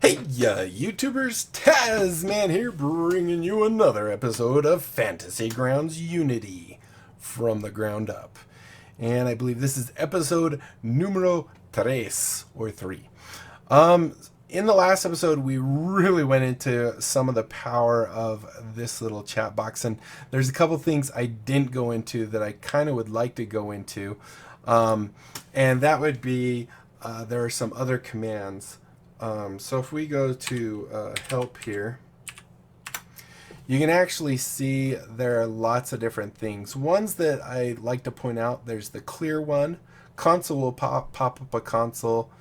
Hey, YouTubers, Tazman here, bringing you another episode of Fantasy Grounds Unity from the ground up. And I believe this is episode numero tres, or 3. In the last episode, we really went into some of the power of this little chat box, and there's a couple things I didn't go into that I kind of would like to go into. And that would be, there are some other commands. So if we go to help here, you can actually see there are lots of different things. Ones that I like to point out, there's the clear one. Console will pop up a console.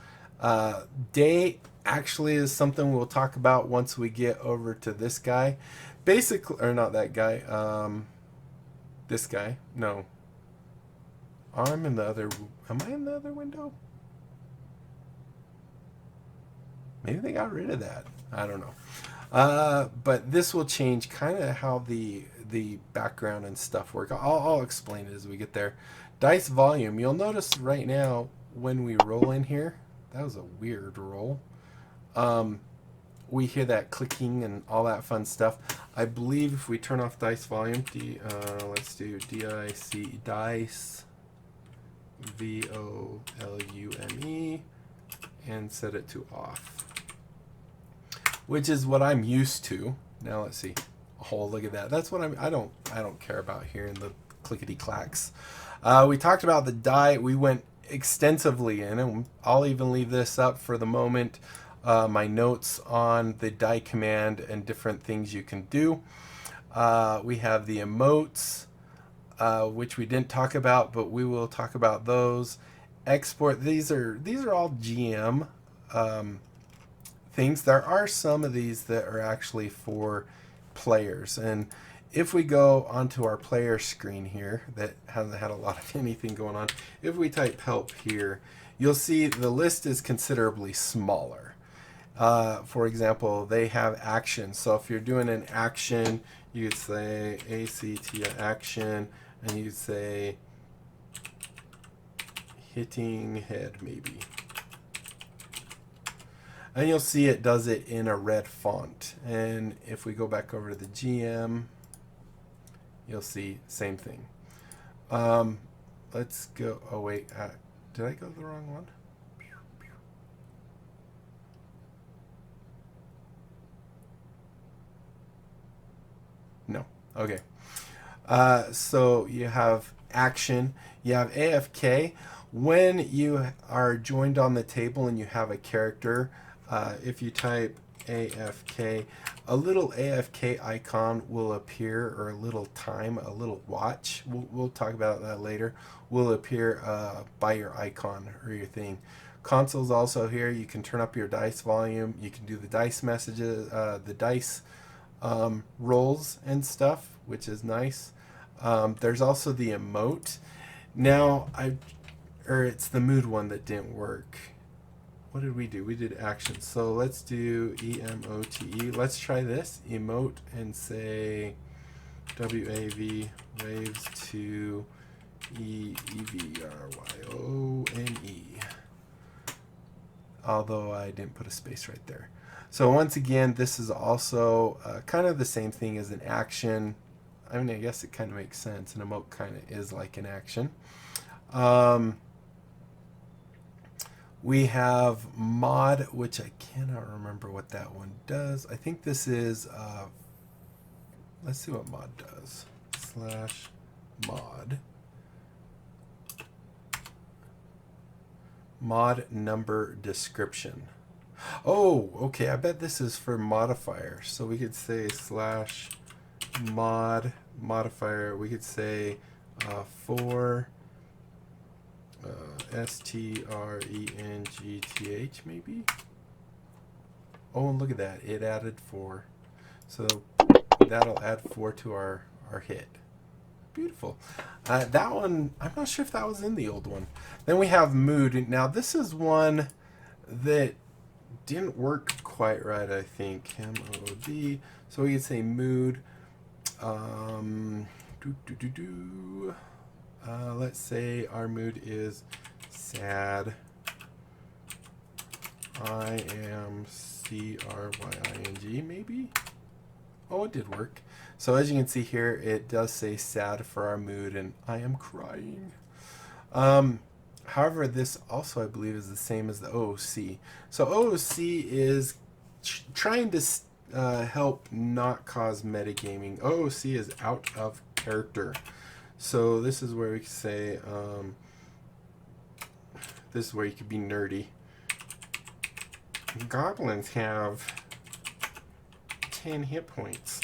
Day actually is something we'll talk about once we get over to this guy. Basically, or not that guy. This guy. No. I'm in the other. Am I in the other window? Maybe they got rid of that. I don't know. But this will change kind of how the background and stuff work. I'll explain it as we get there. Dice volume. You'll notice right now when we roll in here, that was a weird roll. We hear that clicking and all that fun stuff. I believe if we turn off dice volume, let's do DIC, dice, VOLUME, and set it to off, which is what I'm used to. Now let's see. Oh, look at that. That's what I don't care about hearing the clickety clacks. We talked about the die. We went extensively in, and I'll even leave this up for the moment. My notes on the die command and different things you can do. We have the emotes, which we didn't talk about, but we will talk about those. Export. These are all GM things. There are some of these that are actually for players, and if we go onto our player screen here that hasn't had a lot of anything going on, if we type help here, you'll see the list is considerably smaller. For example, they have action. So if you're doing an action, you could say ACT action, and you'd say hitting head maybe. And you'll see it does it in a red font. And if we go back over to the GM, you'll see same thing. Let's go. Oh wait, did I go the wrong one? No. Okay. So you have action. You have AFK. When you are joined on the table and you have a character, if you type AFK, a little AFK icon will appear, or a little time, a little watch. We'll talk about that later. Will appear by your icon or your thing. Console's also here. You can turn up your dice volume. You can do the dice messages, the dice rolls and stuff, which is nice. There's also the emote. Now it's the mood one that didn't work. What did we do? We did action. So let's do EMOTE. Let's try this. Emote and say WAV waves to EEVRYONE. Although I didn't put a space right there. So once again, this is also kind of the same thing as an action. I mean, I guess it kind of makes sense. An emote kind of is like an action. We have mod, which I cannot remember what that one does. I think this is, let's see what mod does. /mod. Mod number description. Oh, okay. I bet this is for modifier. So we could say /mod modifier. We could say for STRENGTH maybe. Oh, and look at that. It added 4. So that'll add 4 to our hit. Beautiful. That one, I'm not sure if that was in the old one. Then we have mood. Now this is one that didn't work quite right, I think. MOD. So we could say mood. Let's say our mood is sad. IMCRYING, maybe? Oh, it did work. So as you can see here, it does say sad for our mood, and I am crying. However, this also, I believe, is the same as the OOC. So OOC is trying to help not cause metagaming. OOC is out of character. So this is where we can say, this is where you could be nerdy. Goblins have 10 hit points.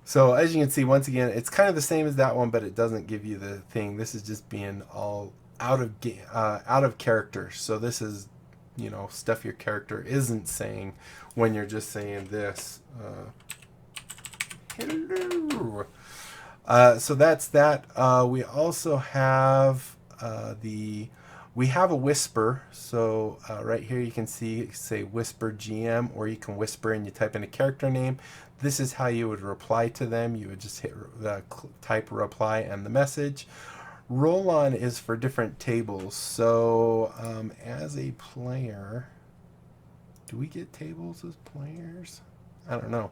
So as you can see, once again, it's kind of the same as that one, but it doesn't give you the thing. This is just being all out of character. So this is, you know, stuff your character isn't saying when you're just saying this. Hello. So that's that. We also have we have a whisper. So right here you can see, say whisper GM, or you can whisper and you type in a character name. This is how you would reply to them. You would just hit type reply and the message. Roll on is for different tables. So as a player, do we get tables as players? I don't know.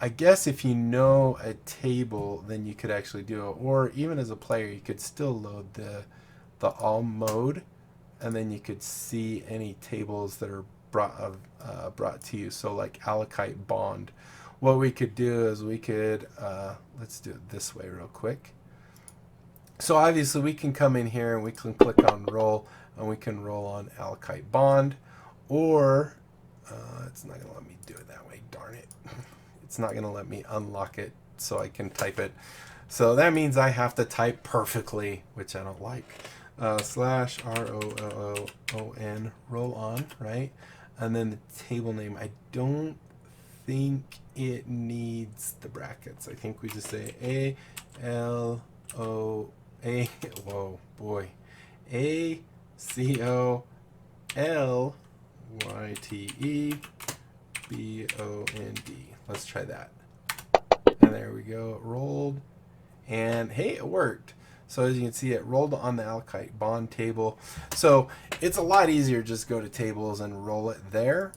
I guess if you know a table, then you could actually do it. Or even as a player, you could still load the all mode, and then you could see any tables that are brought to you. So like Alakite Bond. What we could do is we could, let's do it this way real quick. So obviously we can come in here and we can click on roll, and we can roll on Alakite Bond, or it's not going to let me do it that way, darn it. It's not going to let me unlock it so I can type it. So that means I have to type perfectly, which I don't like. Slash ROLLON, roll on, right? And then the table name, I don't think it needs the brackets. I think we just say A-L-O-A, whoa, boy, A-C-O-L-Y-T-E-B-O-N-D. Let's try that. And there we go, rolled. And hey, it worked. So as you can see, it rolled on the Alakite Bond table. So it's a lot easier just go to tables and roll it there.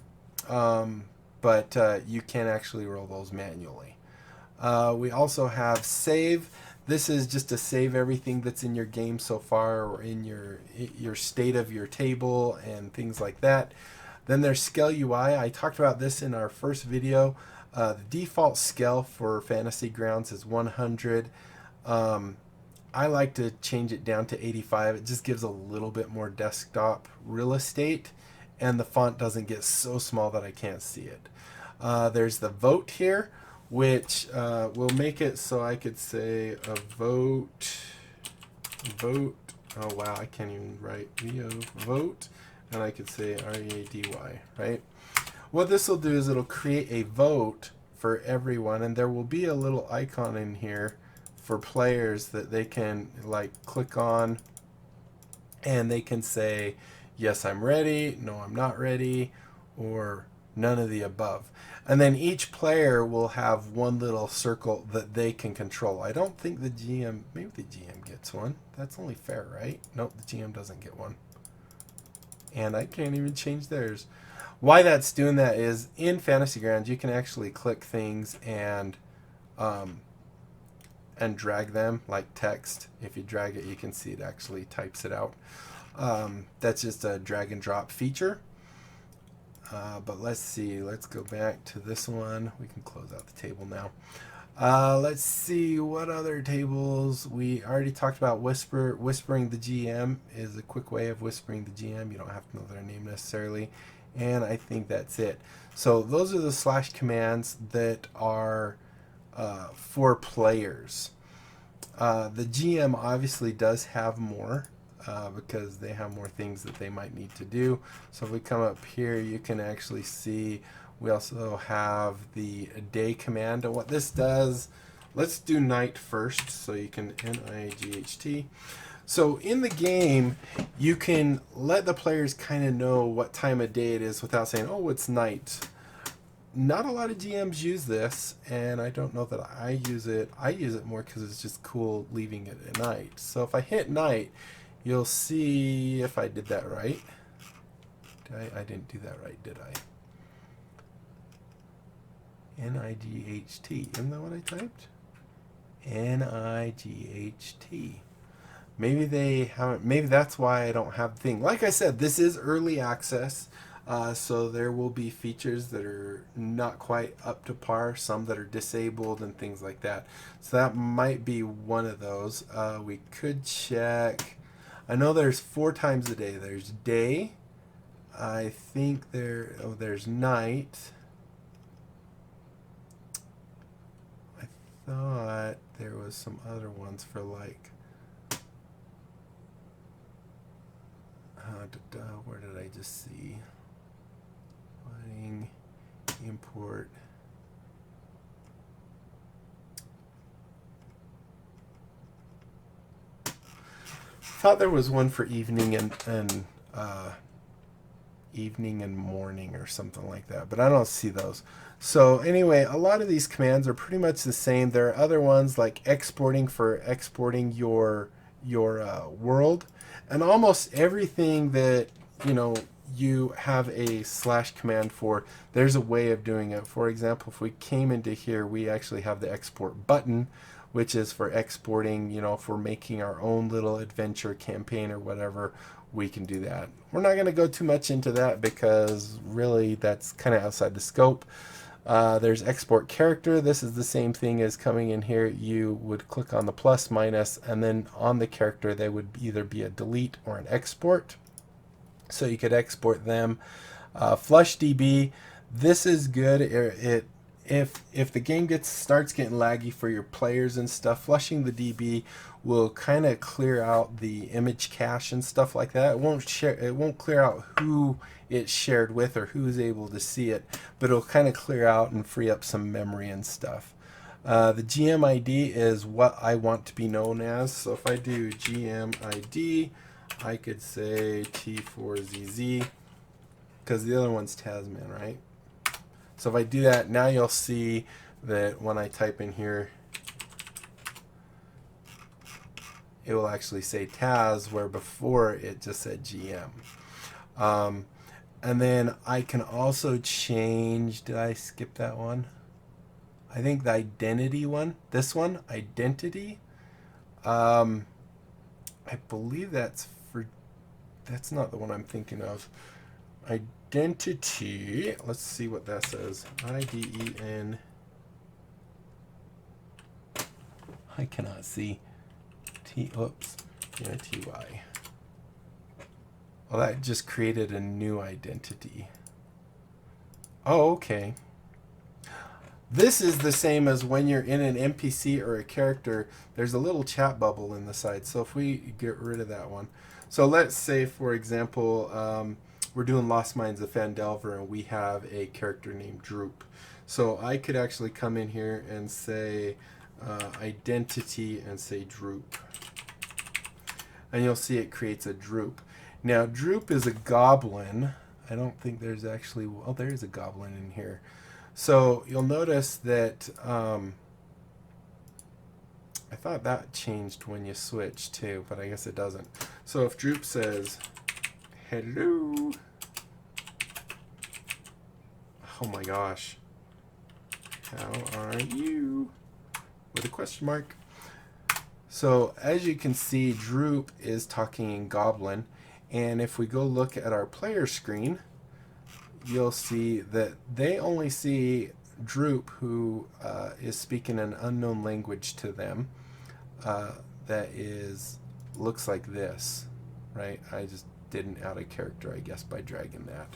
But you can actually roll those manually. We also have save. This is just to save everything that's in your game so far, or in your state of your table and things like that. Then there's scale UI. I talked about this in our first video. The default scale for Fantasy Grounds is 100. I like to change it down to 85. It just gives a little bit more desktop real estate, and the font doesn't get so small that I can't see it. There's the vote here, which will make it so I could say a vote. Oh wow, I can't even write vote, and I could say READY, right? What this will do is it'll create a vote for everyone, and there will be a little icon in here for players that they can like click on, and they can say yes, I'm ready, no, I'm not ready, or none of the above. And then each player will have one little circle that they can control. I don't think the GM, maybe the GM gets one. That's only fair, right? Nope, the GM doesn't get one. And I can't even change theirs. Why that's doing that is in Fantasy Grounds you can actually click things and drag them like text. If you drag it, you can see it actually types it out. That's just a drag and drop feature. But let's see, let's go back to this one. We can close out the table now. Let's see what other tables. We already talked about whispering the GM is a quick way of whispering the GM. You don't have to know their name necessarily. And I think that's it. So those are the slash commands that are for players. The GM obviously does have more because they have more things that they might need to do. So if we come up here, you can actually see we also have the day command. And what this does, let's do night first. So you can NIGHT. So in the game, you can let the players kind of know what time of day it is without saying, oh, it's night. Not a lot of GMs use this, and I don't know that I use it. I use it more because it's just cool leaving it at night. So if I hit night, you'll see if I did that right. I didn't do that right, did I? N-I-G-H-T. Isn't that what I typed? N-I-G-H-T. Maybe they haven't. Maybe that's why I don't have the thing. Like I said, this is early access, so there will be features that are not quite up to par. Some that are disabled and things like that. So that might be one of those. We could check. I know there's 4 times a day. There's day. I think there's night. I thought there was some other ones for like. Where did I just see? Finding, import. Thought there was one for evening and evening and morning or something like that, but I don't see those. So anyway, a lot of these commands are pretty much the same. There are other ones like exporting for exporting your world, and almost everything that you have a / command for, there's a way of doing it. For example, if we came into here, we actually have the export button, which is for exporting, if we're making our own little adventure campaign or whatever, we can do that. We're not going to go too much into that because really that's kind of outside the scope. There's export character. This is the same thing as coming in here. You would click on the plus minus, and then on the character they would either be a delete or an export. So you could export them. Flush DB. This is good. If the game starts getting laggy for your players and stuff, flushing the DB will kind of clear out the image cache and stuff like that. It won't clear out who it's shared with or who's able to see it, but it'll kind of clear out and free up some memory and stuff. The GM ID is what I want to be known as. So if I do GM ID, I could say T4ZZ, because the other one's Tasman, right? So if I do that, now you'll see that when I type in here, it will actually say Taz, where before it just said GM. And then I can also change, did I skip that one? I think the identity one, this one, identity. I believe that's not the one I'm thinking of. Identity, let's see what that says. IDEN. I cannot see. TY. Well, that just created a new identity. Oh, okay. This is the same as when you're in an NPC or a character, there's a little chat bubble in the side. So if we get rid of that one. So let's say, for example, we're doing Lost Mines of Phandelver and we have a character named Droop. So I could actually come in here and say identity and say Droop. And you'll see it creates a Droop. Now, Droop is a goblin. I don't think there's actually, well, there is a goblin in here. So you'll notice that I thought that changed when you switch too, but I guess it doesn't. So if Droop says, hello. Oh my gosh. How are you? With a question mark. So as you can see, Droop is talking in Goblin. And if we go look at our player screen, you'll see that they only see Droop, who is speaking an unknown language to them. That looks like this, right? I just did an out of character, I guess, by dragging that.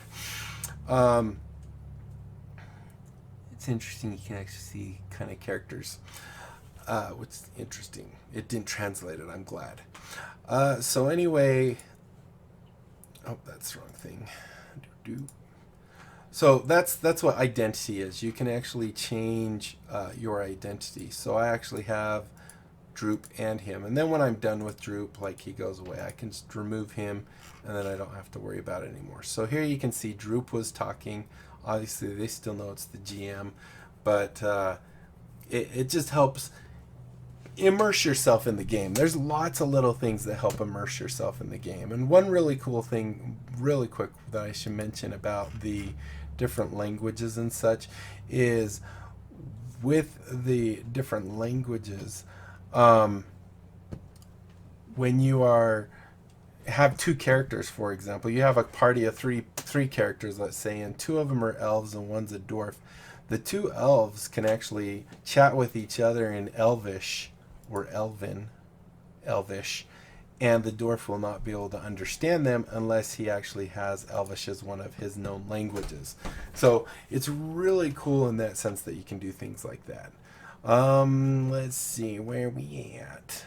It's interesting, you can actually see kind of characters, which is interesting. It didn't translate it, I'm glad. So anyway, oh, that's the wrong thing. So that's what identity is. You can actually change your identity. So I actually have Droop and him. And then when I'm done with Droop, like he goes away, I can just remove him and then I don't have to worry about it anymore. So here you can see Droop was talking. Obviously they still know it's the GM, but it just helps immerse yourself in the game. There's lots of little things that help immerse yourself in the game. And one really cool thing, really quick, that I should mention about the different languages and such is with the different languages, when you have two characters, for example, you have a party of three characters, let's say, and two of them are elves and one's a dwarf. The two elves can actually chat with each other in Elvish or Elvish, and the dwarf will not be able to understand them unless he actually has Elvish as one of his known languages. So it's really cool in that sense that you can do things like that. Let's see, where are we at?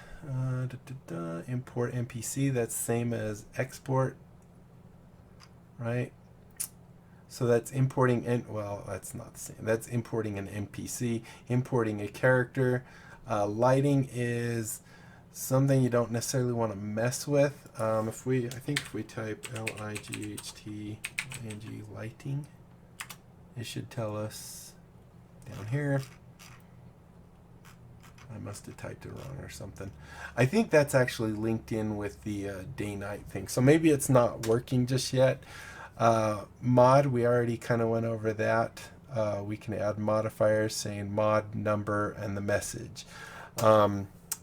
Import NPC, that's same as export, right? So that's importing, well, that's not the same. That's importing an NPC, importing a character. Lighting is something you don't necessarily want to mess with. I think if we type LIGHTING lighting, it should tell us down here. I must have typed it wrong or something. I think that's actually linked in with the day-night thing. So maybe it's not working just yet. Mod, we already kind of went over that. We can add modifiers saying mod, number, and the message.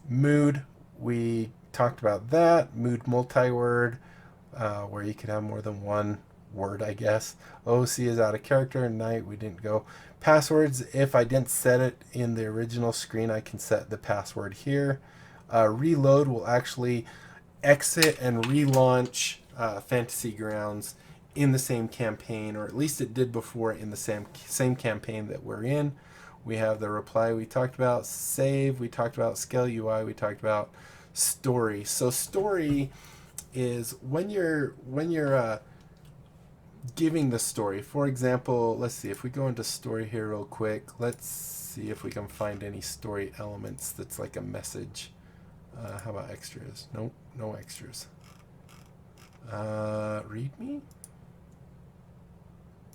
Mood, we talked about that. Mood multi-word, where you can have more than one word, I guess. OC is out of character. Night, we didn't go. Passwords, if I didn't set it in the original screen, I can set the password here. Reload will actually exit and relaunch Fantasy Grounds in the same campaign, or at least it did before in the same campaign that we're in. We have the reply we talked about, save, we talked about scale UI, we talked about story. So story is when you're giving the story. For example, let's see, if we go into story here real quick, let's see if we can find any story elements that's like a message. How about extras? Nope, no extras. README?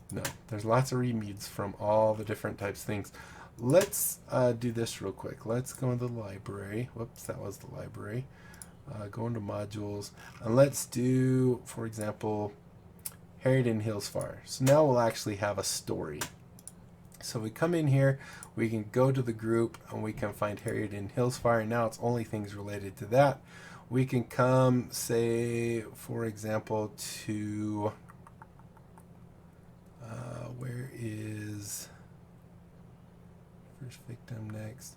No, there's lots of readmes from all the different types of things. Let's do this real quick. Let's go into the library. Whoops, that was the library. Go into modules, and let's do, for example, Harridan Hills Fire. So now we'll actually have a story. So we come in here, we can go to the group, and we can find Harridan Hills Fire. Now it's only things related to that. We can come, say, for example, to where is first victim next?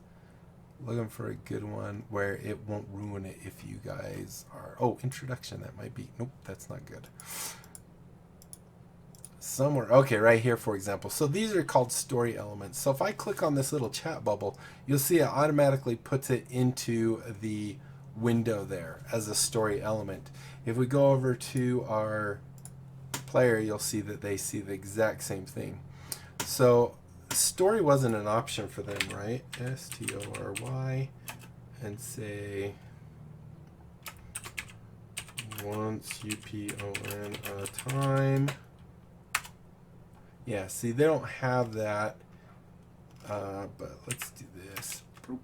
Looking for a good one where it won't ruin it if you guys are... Oh, introduction, that might be... Nope, that's not good. Somewhere... Okay, right here, for example. So these are called story elements. So if I click on this little chat bubble, you'll see it automatically puts it into the window there as a story element. If we go over to our player, you'll see that they see the exact same thing. So story wasn't an option for them, right? STORY, and say once UPON a time. Yeah, see, they don't have that, but let's do this. Boop.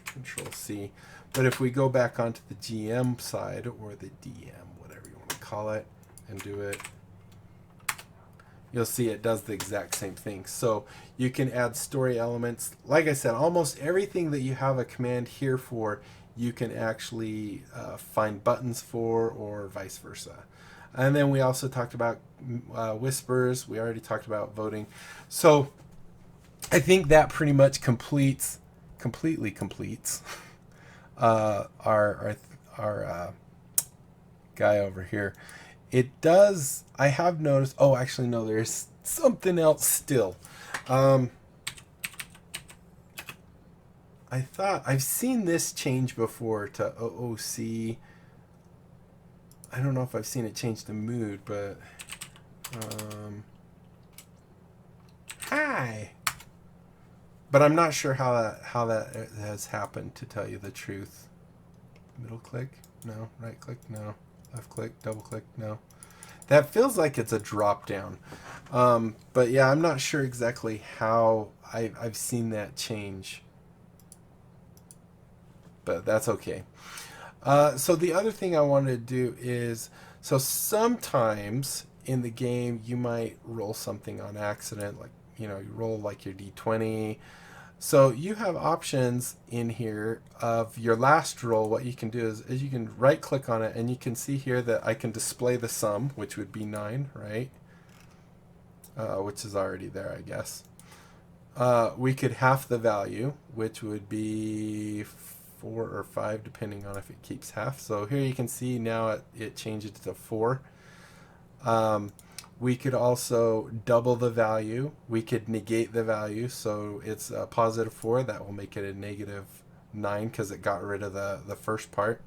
Control C. But if we go back onto the GM side, or the DM, whatever you want to call it, and do it, you'll see it does the exact same thing. So you can add story elements. Like I said, almost everything that you have a command here for, you can actually find buttons for, or vice versa. And then we also talked about whispers. We already talked about voting. So I think that pretty much completely completes our guy over here. It does, I have noticed, oh, actually, no, there's something else still. I thought, I've seen this change before to OOC. I don't know if I've seen it change to mood, but, hi. But I'm not sure how that has happened, to tell you the truth. Middle click? No. Right click? No. Left click, double click, no. That feels like it's a drop down. But yeah, I'm not sure exactly how I've seen that change. but that's okay. So the other thing I wanted to do is, so sometimes in the game you might roll something on accident, like, you know, you roll like your d20. So you have options in here of your last roll. What you can do is you can right click on it and you can see here that I can display the sum, which would be 9, right? Which is already there, I guess. We could half the value, which would be 4 or 5, depending on if it keeps half. So here you can see now it changes to 4. We could also double the value. We could negate the value, so it's a positive 4. That will make it a negative 9 because it got rid of the first part.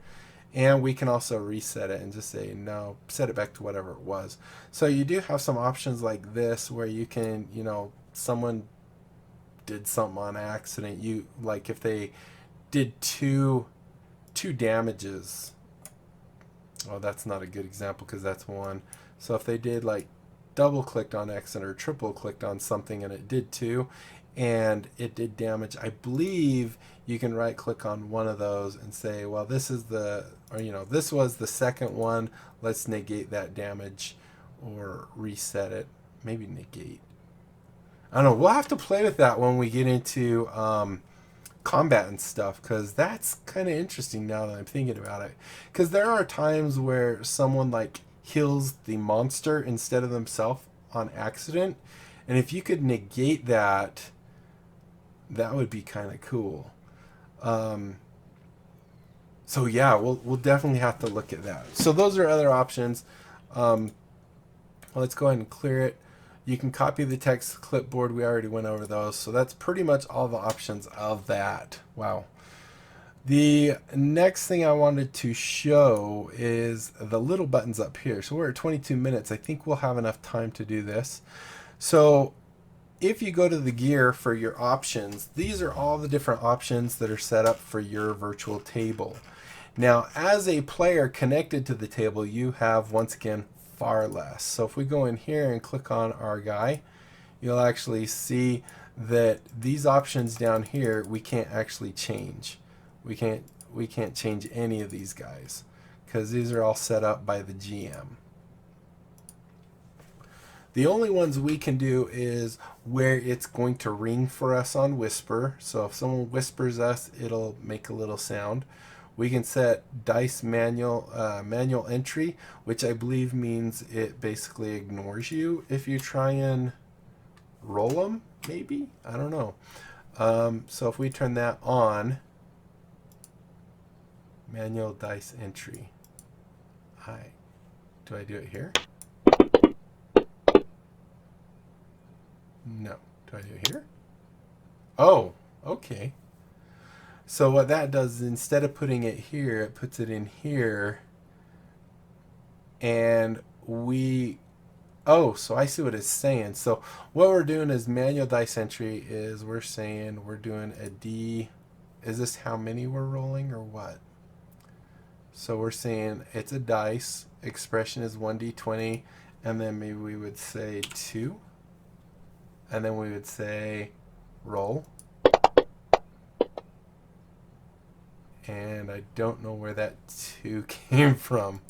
And we can also reset it and just say, no, set it back to whatever it was. So you do have some options like this where you can, you know, someone did something on accident. You, like if they did two damages. Oh, that's not a good example because that's 1. So if they did like double clicked on accident or triple clicked on something and it did 2 and it did damage, I believe you can right click on one of those and say, well, this is the, or you know, this was the second one, let's negate that damage or reset it. Maybe negate, I don't know, we'll have to play with that when we get into combat and stuff, because that's kind of interesting now that I'm thinking about it, because there are times where someone like heals the monster instead of themselves on accident, and if you could negate that, that would be kind of cool. So yeah, we'll definitely have to look at that. So those are other options. Let's go ahead and clear it. You can copy the text to clipboard. We already went over those. So that's pretty much all the options of that. Wow. The next thing I wanted to show is the little buttons up here. So we're at 22 minutes. I think we'll have enough time to do this. So if you go to the gear for your options, these are all the different options that are set up for your virtual table. Now, as a player connected to the table, you have, once again, far less. So if we go in here and click on our guy, you'll actually see that these options down here we can't actually change. We can't change any of these guys because these are all set up by the GM. The only ones we can do is where it's going to ring for us on whisper. So if someone whispers us, it'll make a little sound. We can set dice manual entry, which I believe means it basically ignores you if you try and roll them, maybe? I don't know. So if we turn that on, manual dice entry. Do I do it here? No. Do I do it here? Oh, okay. So what that does is instead of putting it here, it puts it in here. And so I see what it's saying. So what we're doing is manual dice entry is we're saying we're doing a D. Is this how many we're rolling or what? So we're saying it's a dice. Expression is 1d20. And then maybe we would say 2. And then we would say roll. And I don't know where that 2 came from.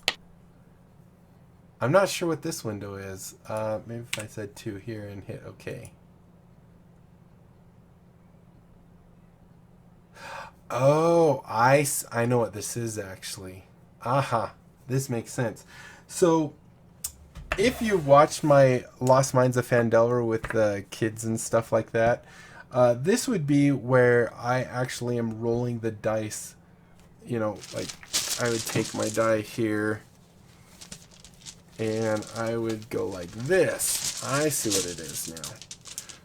I'm not sure what this window is. Maybe if I said 2 here and hit OK. Oh, I know what this is actually. Aha, this makes sense. So if you've watched my Lost Mines of Phandelver with the kids and stuff like that, this would be where I actually am rolling the dice. You know, like I would take my die here and I would go like this. I see what it is now.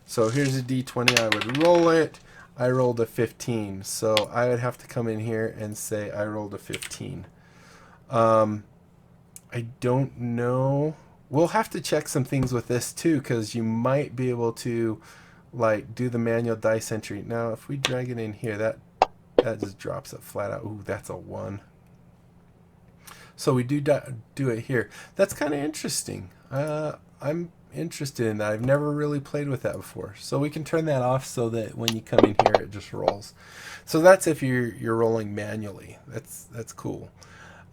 So here's a d20. I would roll it. I rolled a 15. So I would have to come in here and say I rolled a 15. I don't know. We'll have to check some things with this too, because you might be able to like do the manual dice entry. Now if we drag it in here, that just drops it flat out. Ooh, that's a 1. So we do it here. That's kind of interesting. I'm interested in that. I've never really played with that before. So we can turn that off so that when you come in here, it just rolls. So that's if you're rolling manually. That's cool.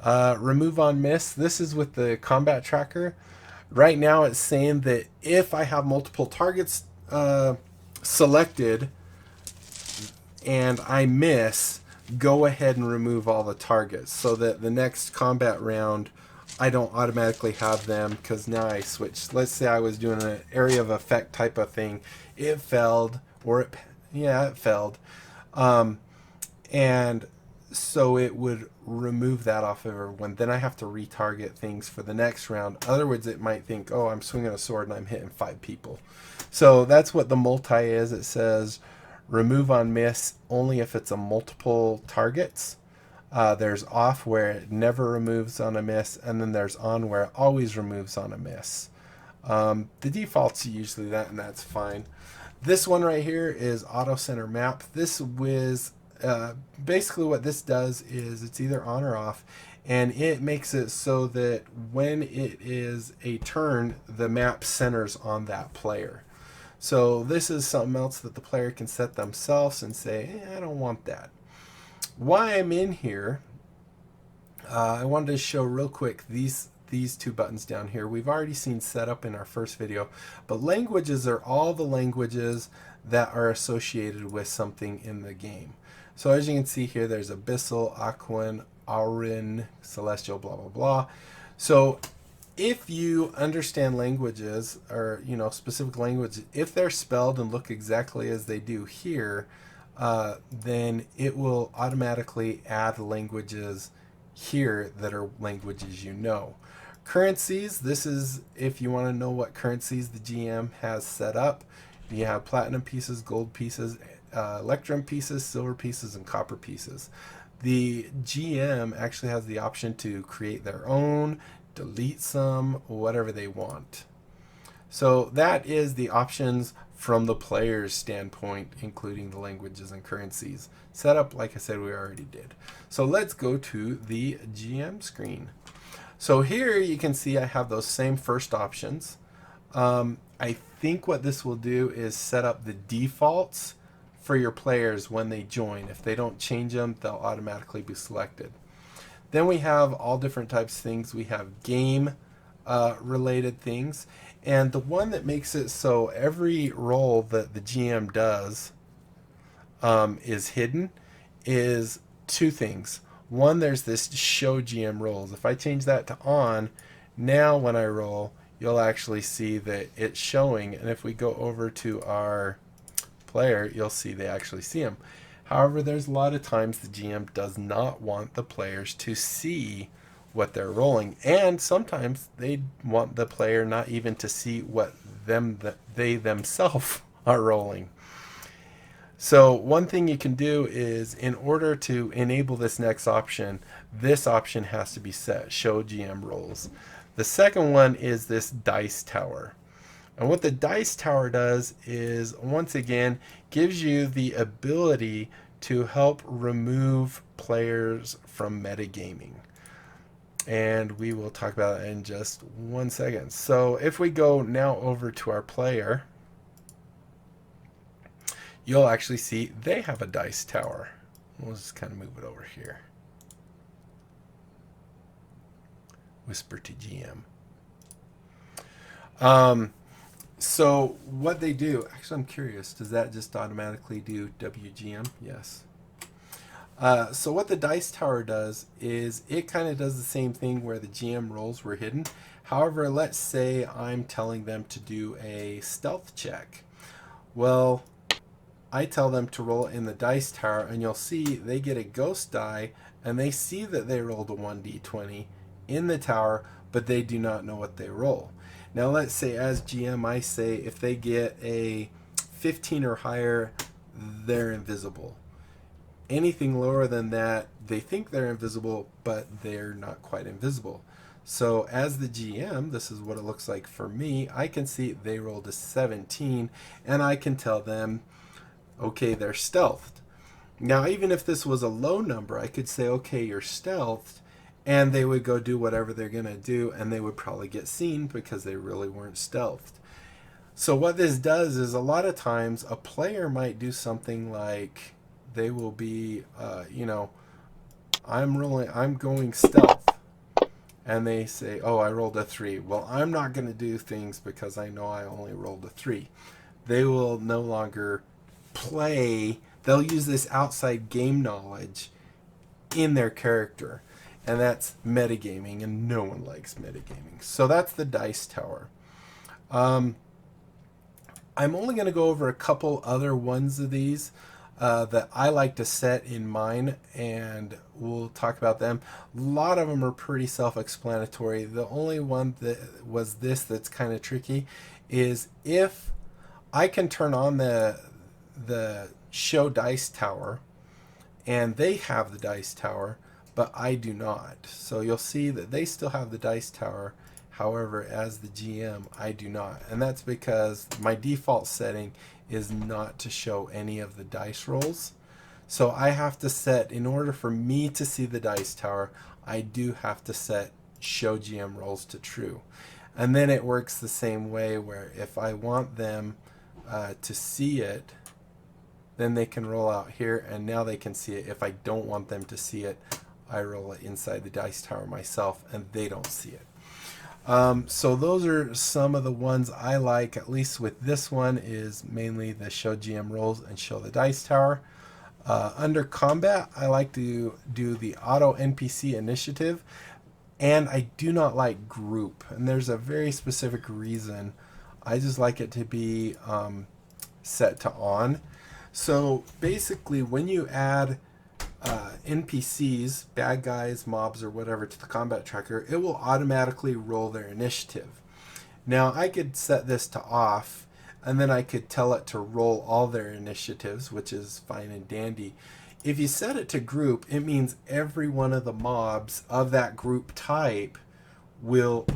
Remove on miss. This is with the combat tracker. Right now it's saying that if I have multiple targets selected and I miss, go ahead and remove all the targets so that the next combat round I don't automatically have them, because now I switched. Let's say I was doing an area of effect type of thing. It failed, or it failed. And so it would remove that off of everyone. Then I have to retarget things for the next round. In other words, it might think, oh, I'm swinging a sword and I'm hitting 5 people. So that's what the multi is. It says remove on miss only if it's a multiple targets. There's off where it never removes on a miss, and then there's on where it always removes on a miss. The default's usually that, and that's fine. This one right here is auto center map. This was basically what this does is it's either on or off, and it makes it so that when it is a turn, the map centers on that player. So this is something else that the player can set themselves and say, I don't want that. Why I'm in here, I wanted to show real quick these two buttons down here. We've already seen setup in our first video, but languages are all the languages that are associated with something in the game. So as you can see here, there's Abyssal, Aquan, Aurin, Celestial, blah, blah, blah. So if you understand languages, or specific languages, if they're spelled and look exactly as they do here, then it will automatically add languages here that are languages Currencies, this is if you want to know what currencies the GM has set up. You have platinum pieces, gold pieces, electrum pieces, silver pieces, and copper pieces. The GM actually has the option to create their own, delete some, whatever they want. So that is the options from the player's standpoint, including the languages and currencies. Setup, like I said, we already did. So let's go to the GM screen. So here you can see I have those same first options. I think what this will do is set up the defaults for your players when they join. If they don't change them, they'll automatically be selected. Then we have all different types of things. We have game related things. And the one that makes it so every role that the GM does is hidden is two things. One, there's this show GM roles. If I change that to on, now when I roll, you'll actually see that it's showing. And if we go over to our player, you'll see they actually see them. However, there's a lot of times the GM does not want the players to see what they're rolling, and sometimes they want the player not even to see what they themselves are rolling. So one thing you can do is, in order to enable this next option, this option has to be set, show GM rolls. The second one is this dice tower. And what the dice tower does is, once again, gives you the ability to help remove players from metagaming. And we will talk about that in just 1 second. So if we go now over to our player, you'll actually see they have a dice tower. We'll just kind of move it over here. Whisper to GM. So what they do, actually I'm curious, does that just automatically do WGM? Yes. So what the dice tower does is it kind of does the same thing where the GM rolls were hidden. However, let's say I'm telling them to do a stealth check. Well, I tell them to roll in the dice tower, and you'll see they get a ghost die, and they see that they rolled a 1d20 in the tower, but they do not know what they roll. Now let's say as GM I say if they get a 15 or higher, they're invisible. Anything lower than that, they think they're invisible, but they're not quite invisible. So as the GM, this is what it looks like for me. I can see they rolled a 17, and I can tell them, okay, they're stealthed. Now, even if this was a low number, I could say, okay, you're stealthed, and they would go do whatever they're going to do, and they would probably get seen because they really weren't stealthed. So what this does is a lot of times a player might do something like they will be, I'm going stealth, and they say, oh, I rolled a 3. Well, I'm not going to do things because I know I only rolled a 3. They will no longer play. They'll use this outside game knowledge in their character, and that's metagaming, and no one likes metagaming. So that's the dice tower. I'm only going to go over a couple other ones of these that I like to set in mine, and we'll talk about them. A lot of them are pretty self-explanatory. The only one that was this that's kind of tricky is if I can turn on the show dice tower, and they have the dice tower, but I do not. So you'll see that they still have the dice tower. However, as the GM, I do not. And that's because my default setting is not to show any of the dice rolls. So I have to set, in order for me to see the dice tower, I do have to set show GM rolls to true. And then it works the same way where if I want them to see it, then they can roll out here, and now they can see it. If I don't want them to see it, I roll it inside the dice tower myself, and they don't see it. So those are some of the ones I like, at least with this one, is mainly the show GM rolls and show the dice tower. Under combat, I like to do the auto NPC initiative, and I do not like group, and there's a very specific reason. I just like it to be set to on. So basically, when you add NPCs, bad guys, mobs, or whatever to the combat tracker, it will automatically roll their initiative. Now, I could set this to off, and then I could tell it to roll all their initiatives, which is fine and dandy. If you set it to group, it means every one of the mobs of that group type will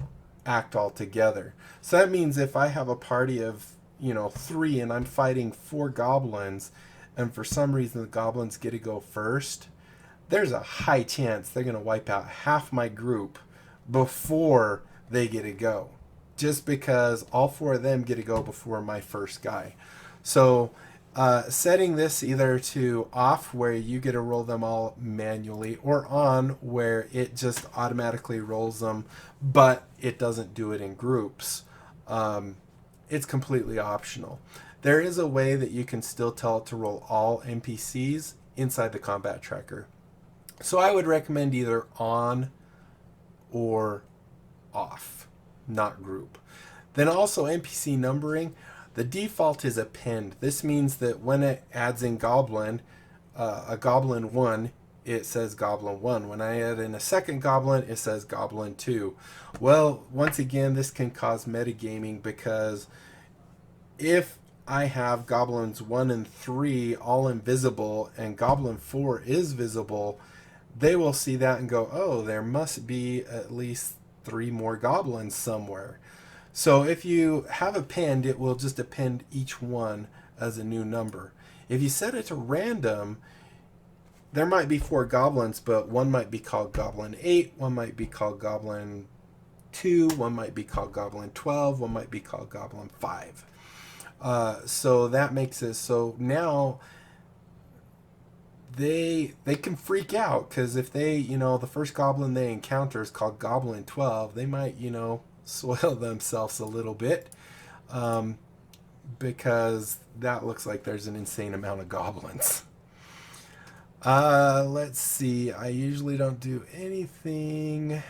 act all together. So that means if I have a party of 3 and I'm fighting 4 goblins, and for some reason the goblins get to go first, there's a high chance they're going to wipe out half my group before they get to go, just because all 4 of them get to go before my first guy. So setting this either to off, where you get to roll them all manually, or on, where it just automatically rolls them, but it doesn't do it in groups. It's completely optional. There is a way that you can still tell it to roll all NPCs inside the combat tracker. So I would recommend either on or off, not group. Then also NPC numbering, the default is append. This means that when it adds in goblin, a goblin 1, it says goblin 1. When I add in a second goblin, it says goblin 2. Well, once again, this can cause metagaming, because if I have goblins 1 and 3 all invisible and goblin 4 is visible, they will see that and go, oh, there must be at least 3 more goblins somewhere. So if you have append, it will just append each one as a new number. If you set it to random, there might be 4 goblins, but one might be called goblin 8, one might be called goblin 2, one might be called goblin 12, one might be called goblin 5. So that makes it so now they can freak out, because if they, the first goblin they encounter is called goblin 12, they might, soil themselves a little bit, because that looks like there's an insane amount of goblins. Let's see. I usually don't do anything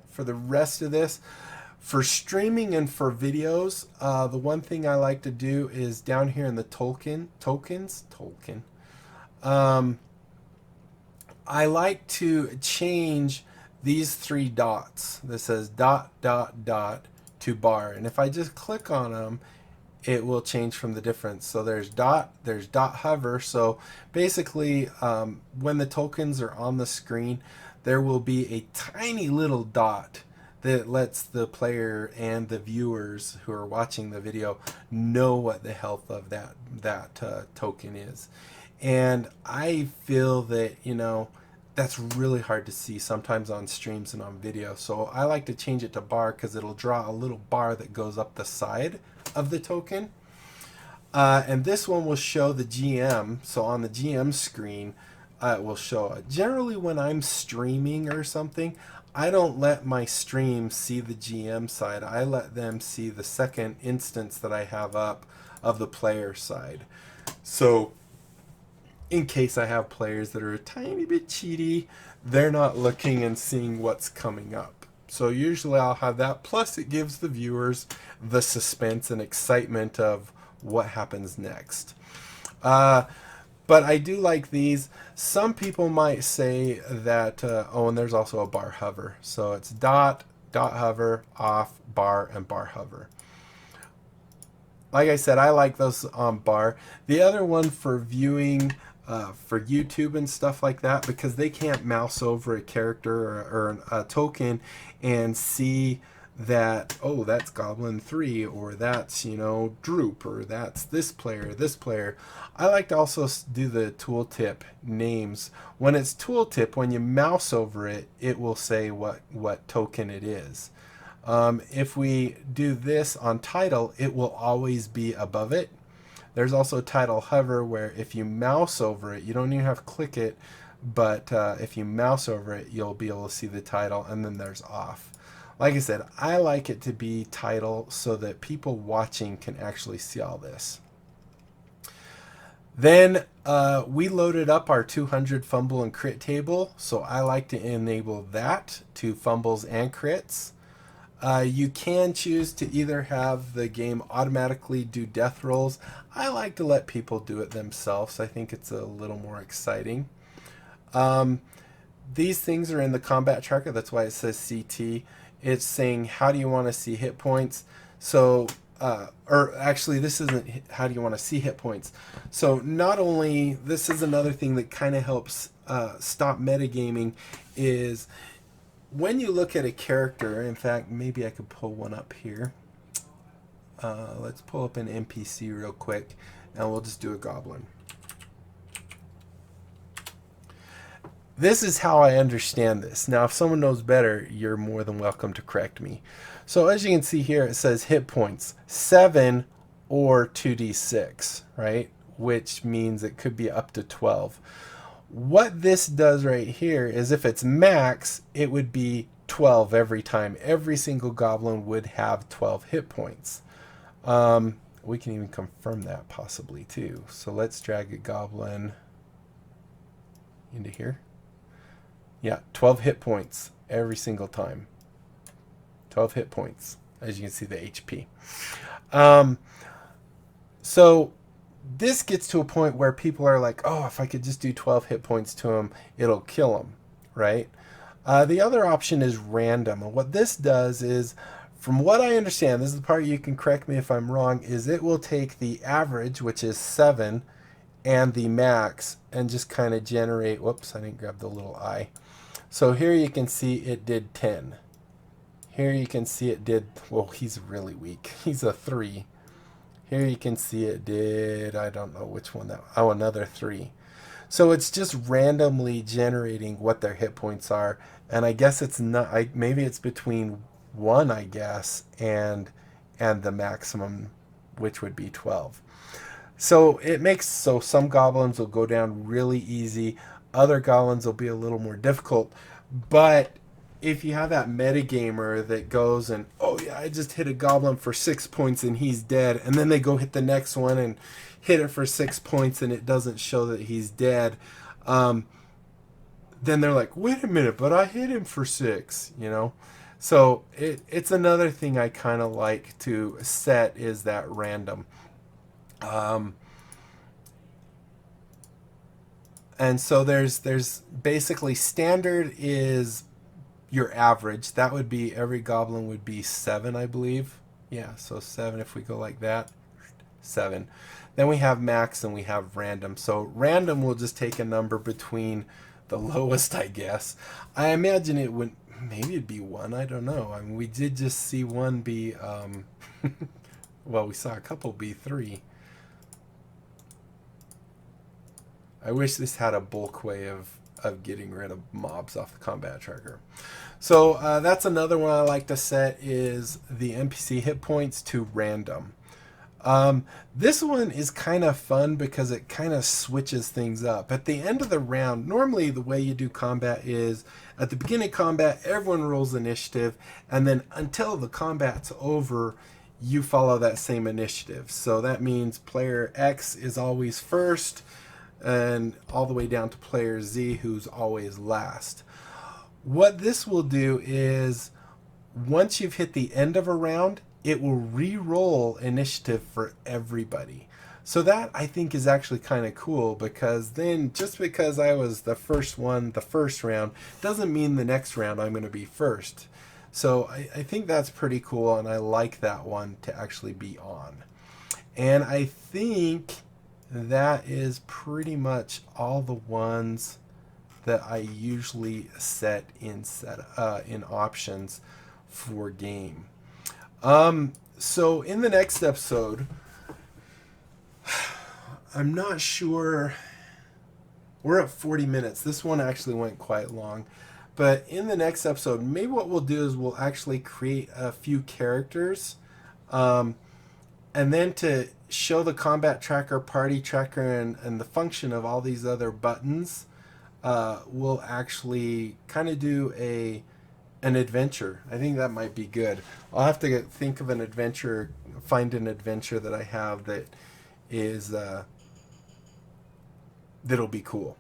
for the rest of this. For streaming and for videos, the one thing I like to do is down here in the tokens, I like to change these 3 dots that says ... to bar. And if I just click on them, it will change from the difference. So there's dot hover. So basically, when the tokens are on the screen, there will be a tiny little dot that lets the player and the viewers who are watching the video know what the health of that token is. And I feel that, that's really hard to see sometimes on streams and on video. So I like to change it to bar because it'll draw a little bar that goes up the side of the token. And this one will show the GM. So on the GM screen, it will show it. Generally, when I'm streaming or something, I don't let my stream see the GM side. I let them see the second instance that I have up of the player side. So in case I have players that are a tiny bit cheaty, they're not looking and seeing what's coming up. So usually I'll have that. Plus it gives the viewers the suspense and excitement of what happens next. But I do like these. Some people might say that, oh, and there's also a bar hover. So it's dot, dot hover, off, bar, and bar hover. Like I said, I like those on bar. The other one for viewing for YouTube and stuff like that, because they can't mouse over a character or a token and see that, oh, that's Goblin 3, or that's, you know, Droop, or that's this player. I like to also do the tooltip names. When it's tooltip, when you mouse over it, it will say what token it is. If we do this on title, it will always be above it. There's also title hover, where if you mouse over it, you don't even have to click it, but if you mouse over it, you'll be able to see the title. And then there's off. Like I said, I like it to be title so that people watching can actually see all this. Then we loaded up our 200 fumble and crit table, so I like to enable that to fumbles and crits. You can choose to either have the game automatically do death rolls. I like to let people do it themselves. I think it's a little more exciting. These things are in the combat tracker. That's why it says CT. It's saying, how do you want to see hit points? So, or actually, this isn't how do you want to see hit points. So not only, this is another thing that kind of helps stop metagaming, is when you look at a character, in fact, maybe I could pull one up here. Let's pull up an NPC real quick, and we'll just do a goblin. This is how I understand this. Now, if someone knows better, you're more than welcome to correct me. So as you can see here, it says hit points 7 or 2d6, right? Which means it could be up to 12. What this does right here is if it's max, it would be 12 every time. Every single goblin would have 12 hit points. We can even confirm that possibly too. So let's drag a goblin into here. Yeah, 12 hit points every single time. 12 hit points, as you can see the HP. So this gets to a point where people are like, oh, if I could just do 12 hit points to him, it'll kill him, right? The other option is random. And what this does is, from what I understand, this is the part you can correct me if I'm wrong, is it will take the average, which is 7, and the max, and just kind of generate, whoops, I didn't grab the little eye. So here you can see it did 10. Here you can see it did, well, he's really weak. He's a 3. Here you can see it did, I don't know which one that, oh, another 3. So it's just randomly generating what their hit points are. And I guess it's not, maybe it's between 1, I guess, and the maximum, which would be 12. So it makes, so some goblins will go down really easy. Other goblins will be a little more difficult. But if you have that metagamer that goes and, oh yeah, I just hit a goblin for 6 points and he's dead, and then they go hit the next one and hit it for 6 points and it doesn't show that he's dead, then they're like, wait a minute, but I hit him for 6, you know? So it's another thing I kind of like to set, is that random. And so there's basically standard is your average. That would be, every goblin would be 7, I believe. Yeah, so 7 if we go like that. 7. Then we have max and we have random. So random will just take a number between the lowest, I guess. I imagine it would, maybe it'd be 1. I don't know. I mean, we did just see one be, well, we saw a couple be 3. I wish this had a bulk way of of getting rid of mobs off the combat tracker. So that's another one I like to set, is the NPC hit points to random. This one is kind of fun because it kind of switches things up. At the end of the round, normally the way you do combat is at the beginning of combat, everyone rolls initiative, and then until the combat's over, you follow that same initiative. So that means player X is always first, and all the way down to player Z, who's always last. What this will do is, once you've hit the end of a round, it will re-roll initiative for everybody. So that, I think, is actually kind of cool, because then just because I was the first one the first round doesn't mean the next round I'm going to be first. So I think that's pretty cool, and I like that one to actually be on. And I think that is pretty much all the ones that I usually set in options for game. So in the next episode, I'm not sure, we're at 40 minutes. This one actually went quite long. But in the next episode, maybe what we'll do is we'll actually create a few characters. And then to show the combat tracker, party tracker, and the function of all these other buttons, we'll actually kind of do an adventure. I think that might be good. I'll have to think of an adventure, find an adventure that I have that is that'll be cool.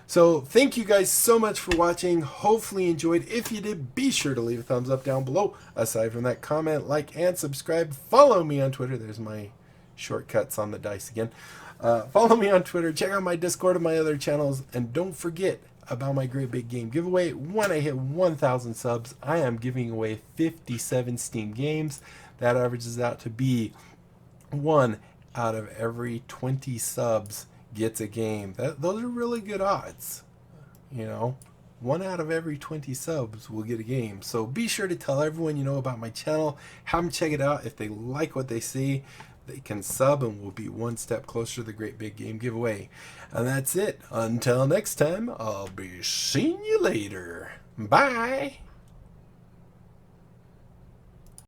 So thank you guys so much for watching. Hopefully you enjoyed. If you did, be sure to leave a thumbs up down below. Aside from that, comment, like, and subscribe. Follow me on Twitter. There's my shortcuts on the dice again. Follow me on Twitter. Check out my Discord and my other channels. And don't forget about my great big game giveaway. When I hit 1,000 subs, I am giving away 57 Steam games. That averages out to be 1 out of every 20 subs gets a game. Those are really good odds. You know, 1 out of every 20 subs will get a game. So be sure to tell everyone you know about my channel. Have them check it out. If they like what they see, they can sub, and we'll be one step closer to the great big game giveaway. And that's it. Until next time, I'll be seeing you later. Bye.